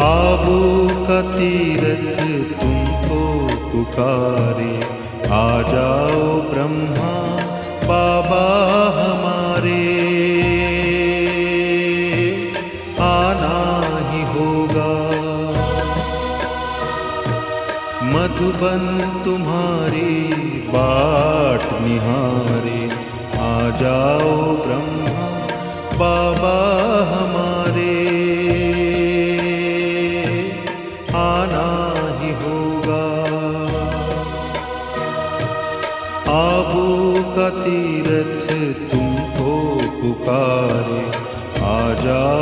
आबू का तीरथ तुमको पुकारे, आ जाओ ब्रह्मा बाबा हमारे। आना ही होगा मधुबन तुम्हारी बाट निहारे, आ जाओ ब्रह्मा बाबा हमारे। आना ही होगा आबू का तीरथ तुमको पुकारे, आ जाओ